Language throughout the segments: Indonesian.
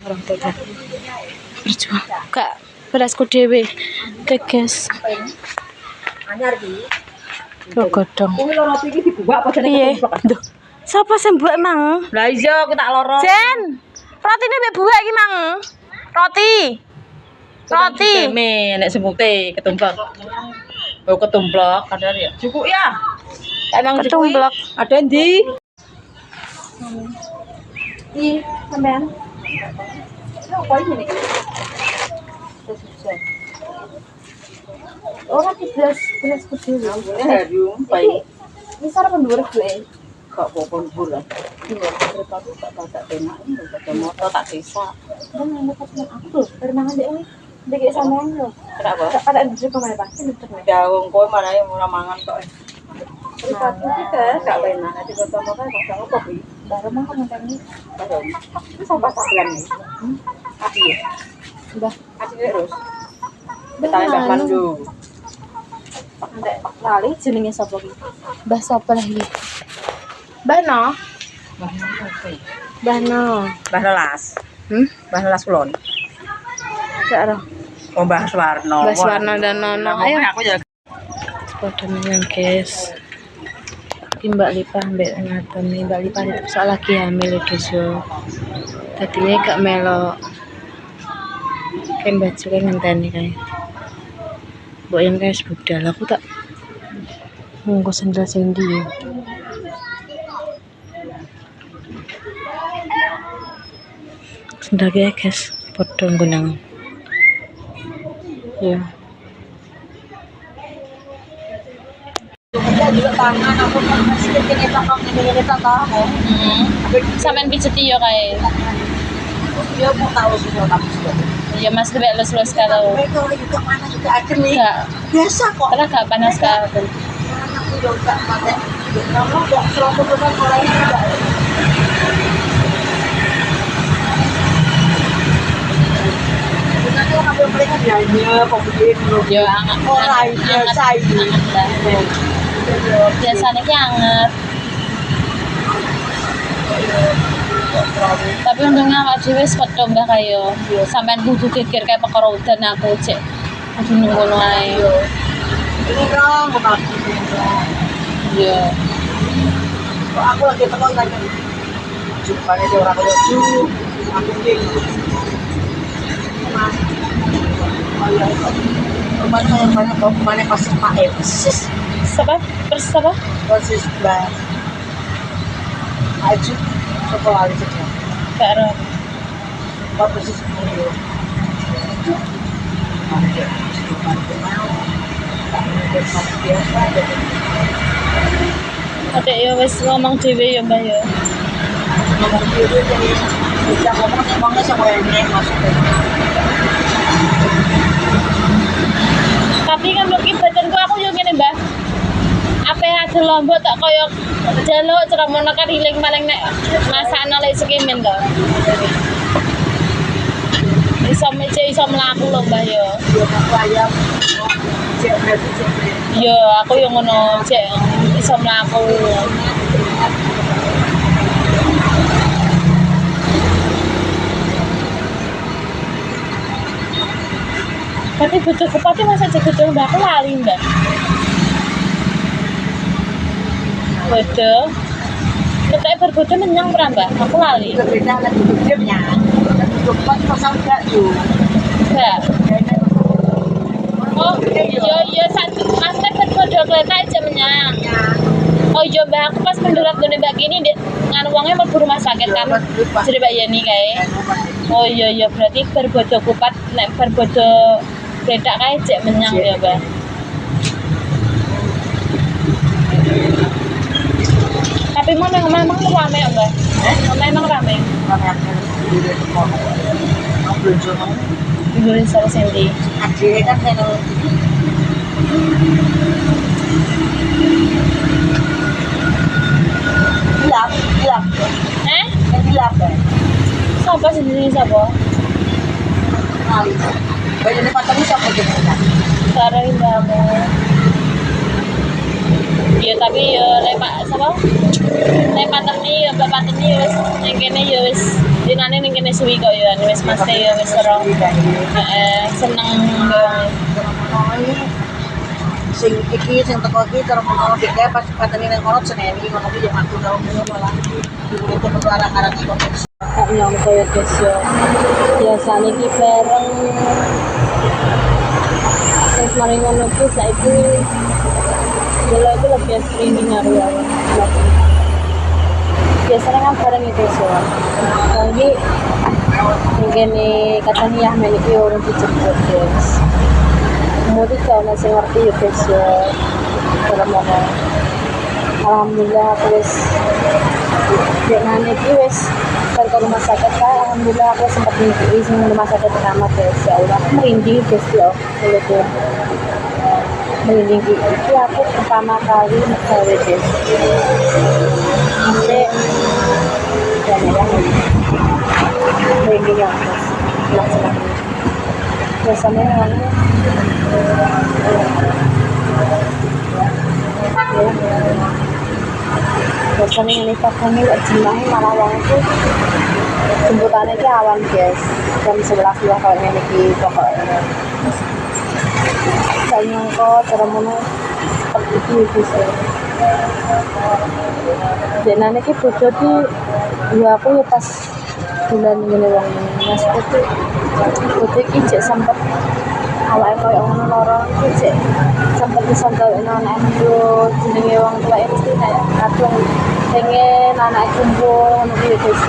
Orang tua berjuang kak berasku dewe keges Anyar iki. godhong Kuwi loro iki dibuak apa piye duh sapa sing buak mang Lah iya aku tak loro. Jen rotine mbek buak iki mang roti nek semute ketumplek. Oh ketumplek kadar ya. Cukup ya. Emang ketumplek ada ndi? iya sampean Apa ini? ora belas kudu Harum baik. wis arep nduwur gue Kok popon bulan. Iya, kereta tuh tak badak enak ini badak motor tak desa. dan nang aku berenangan dek dek sampean lho Kenapa? ada di kamar Pak ini bener Jauh kowe mana yang murah mangan kok. Kereta tuh kita gak enak nanti kota motor tak apa bi. baru mah kamu tadi Baru. Itu sampai sakian nih. Adi ya. Mbah Adi terus. Kita Mbah Pandu. ndek lali jenenge sapa iki Mbah sapa lagi Mbah No Mbah No Mbah Lelas. Mbah Lelas Kulon. gak ero Oh Mbah Suwarno. Mbah Suwarno dan Nono ayo Aku jaga. pada menang guys Mbak Lipa mbak ngaten Mbak Lipa itu soal lagi hamil doso tadinya gak melok kayak baju kayak ngenteni kayak mbak yang kayak budal aku tak ngungkus sendal sendi sendal kayak guys podong gunang ya Juga tangan aku kan masih kene takang ngene takang. sampean pijet yo kae Dia mau tahu sih kamu sudah. ya mas lebih lulus kalau Mereka juga mana juga aja nih. enggak Biasa kok. karena gak panas kak Aku juga pakai. Kamu kok 100% orang juga. Bukannya ngambil mereka nyanyi, kemudian yo anget orang biasa ini. biasanya ki anget tapi untungnya awak dhewe wis pedho mbah kayo sampean kudu geger kayak perkara udan aku cek kudu nunggu ae Ini dong, memakai iya Kok aku lagi tekan lagi. Jumpannya dia orang lucu. Aku gitu. Kemana pas Pak Persis siapa persis apa Persis Mbak Aju sekolah itu gak ero Pak Persis itu adek yo wis ngomong dhewe yo mbah yo ngomong dulu jadi bisa ngomongnya sama ini maksudnya tapi kan mungkin badanku aku yo ngene mbah apa ada lombok tak koyo jaluk ceromono kan hiling maling nek masakno lek sekimen to iso mlaku lho mbah yo dia aku ayam cek berarti cek yo aku yo ngono cek iso mlaku tapi betul kepati masa betul mbak aku lali mbak betul ketika berbodoh menyang mbak aku lali berbeda lagi hidupnya dan hidupan pasal enggak tuh enggak oh iya satu maksudnya berbodoh kereta aja menyang oh iya mbak aku pas mendurat gini mbak gini nganu uangnya mau rumah sakit kan jadi mbak Yani kayak oh iya berarti berbodoh kupat nek berbodoh beda kayak cek menyang ya mbak tapi memang rame ya mbak memang rame dulu sama Sandy akhirnya kan kalau hilap hilap siapa sendiri siapa banyak tempat kamu siapa jenisnya sekarang mbak Ya tapi ya lemak sapa? Lemak teni ya bapak teni wis ning kene ya wis dinane ning kene suwi kok ya wis mesti ya wis ora. Seneng wong. Sing iki sing teko iki karo ngono dhewe pas pateni nang kono seneni ngono kuwi yo aku tau ngono lah. Itu perlu arang-arang iki kok. Yang kaya guys ya. Biasane iki bareng terus mari ngono ku saiki dulu itu lebih sering ngaruh ya. Biasanya kan bareng itu sih. Lagi mungkin katanya ya memiliki orang dijemput guys. Kemudian kalau masih ngerti ya guys ya. Kalau mana alhamdulillah terus dengan itu wes ke rumah sakit kan alhamdulillah aku sempat mengikuti rumah sakit pertama guys ya Allah merinding guys ya itu merinding itu aku pertama kali gawe guys nanti dan ya merinding ya guys langsung biasanya yang biasanya ini katanya gak jemahin malah wong itu jemputannya itu awan guys jam 11 lah kalau ini pokoknya saya nyangka cara mana seperti itu guys dan nanti ki bodoh di ya aku ya pas bulan ini wong mas itu bodoh ki cek sempet awalnya kaya ngono lorong ki cek sempet disangkain anak itu jenenge wong tua itu mesti kayak kadung pengen anak kumpul ngono ki guys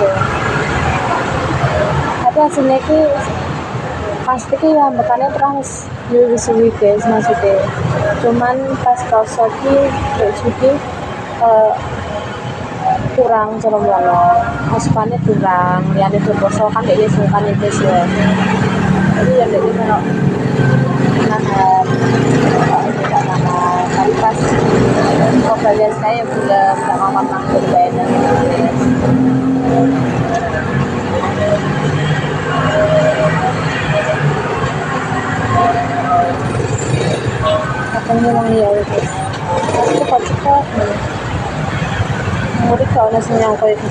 tapi hasilnya ki pasti ki ya bekane terus suwi guys maksudnya cuman pas kosok ki jadi kurang cara ngono asupannya kurang ya itu kosok kan dia sukan itu sih jadi ya dari mana tapi pas kembali saya belum tak makan makan banyak katanya orang ya itu cepat-cepat murid kau nasi nyangkau itu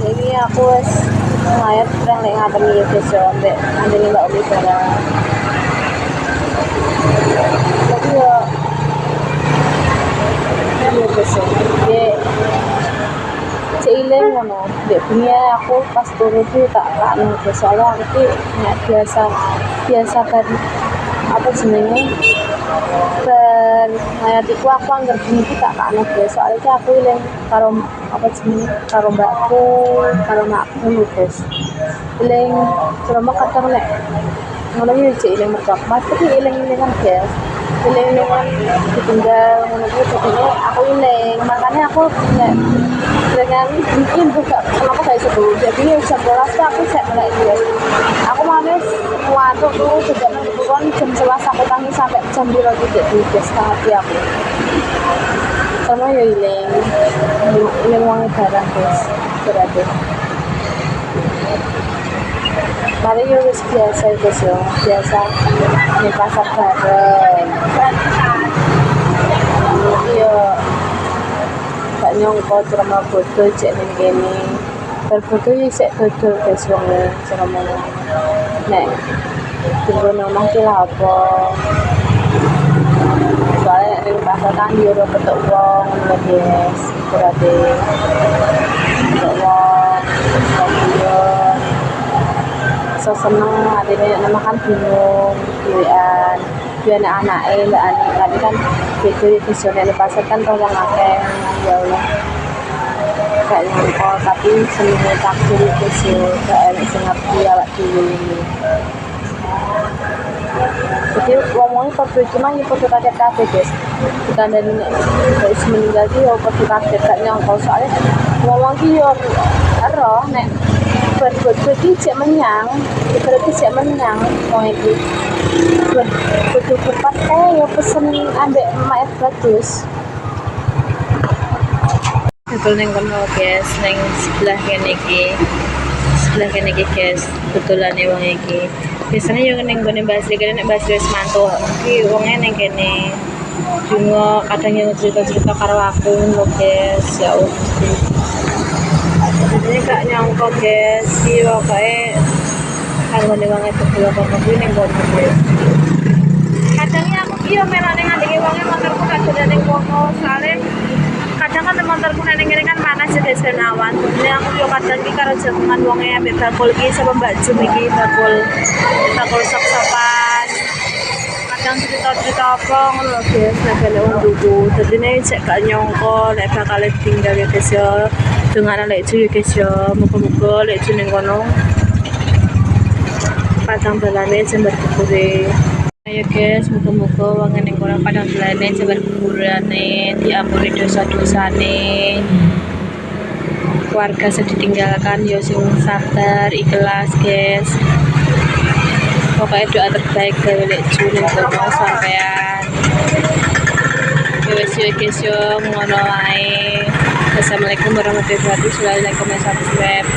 jadi aku ngayat kurang lagi ngapain ya guys sampai ada nih mbak Uli barang tapi ya guys dia ceiling ngono dia punya aku pas turun tuh tak anu soalnya aku nggak biasa kan apa sebenarnya ngayatiku aku anggar gini tak anu guys soalnya aku yang karo apa sebenarnya karo mbakku karo makku guys ilang selama kadang nek ngono iki cek ilang mertok mas tapi ilang-ilangan guys ilang-ilangan ditinggal ngono kuwi jadinya aku ilang makanya aku nek dengan mungkin buka kenapa saya sebut jadi jam 12 aku cek mulai guys aku manis ngantuk dulu juga turun jam 11 aku tangi sampai jam 2 gitu guys hati aku sama ya ilang wangi barang guys berarti mari yo wis biasa guys yo biasa di pasar bareng yo gak nyongko drama bodoh cek ning kene berbodoh ya sik dodol guys wong drama nek tunggu nomah ki lha apa soalnya ning pasar kan yo ora petuk wong guys berarti petuk wong so seneng adanya nama kan bingung dewean dia anak-anake mbak Ani tadi kan beda di zona pasar kan tolong akeh ya Allah gak nyangka tapi senengnya takdir itu sih gak enak sing ngerti awak dhewe ini jadi ngomongin foto cuma ini foto kaget-kaget guys bukan dari guys meninggal dia foto kaget gak nyangka soalnya ngomong dia roh nek berbodoh cek menyang berarti cek menyang mau itu berbodoh cepat ya pesen ambek emak bagus betul neng kono guys neng sebelah kene iki guys betulan wong iki biasanya yo neng gone Basri kene nek Basri wis mantuk iki wonge neng kene Jungo kadang yang cerita-cerita karo aku lho guys, ya Allah Gusti. Jadi gak nyangka guys, iki pokoke kanggone wong itu kula kok kuwi ning kono guys. Kadangnya aku ki yo melane ngandenge wonge motorku kadang ning kono, soalnya kadang kan motorku ning ngene kan panas ya guys ben awan. Jadi aku yo kadang ki karo jagungan wonge ambek bakul ki sama Mbak Jum iki bakul sop-sopan. Kadang cerita-cerita apa ngono guys, nek balik unduku. Dadi nek cek gak nyangka nek bakal tinggal ya guys yo. Dengan lek Ju ya guys yo, muga-muga lek Ju ning kono padang belane jembar kubure. Ayo guys, muga-muga wong ning kono padang belane jembar kuburane diampuni dosa-dosane. Keluarga sedih ditinggalkan yo sing sabar, ikhlas guys. Pokoknya doa terbaik gawe lek Ju ning kono sampean. Ya wis yo guys yo ngono wae. Assalamualaikum warahmatullahi wabarakatuh. Like, comment, subscribe.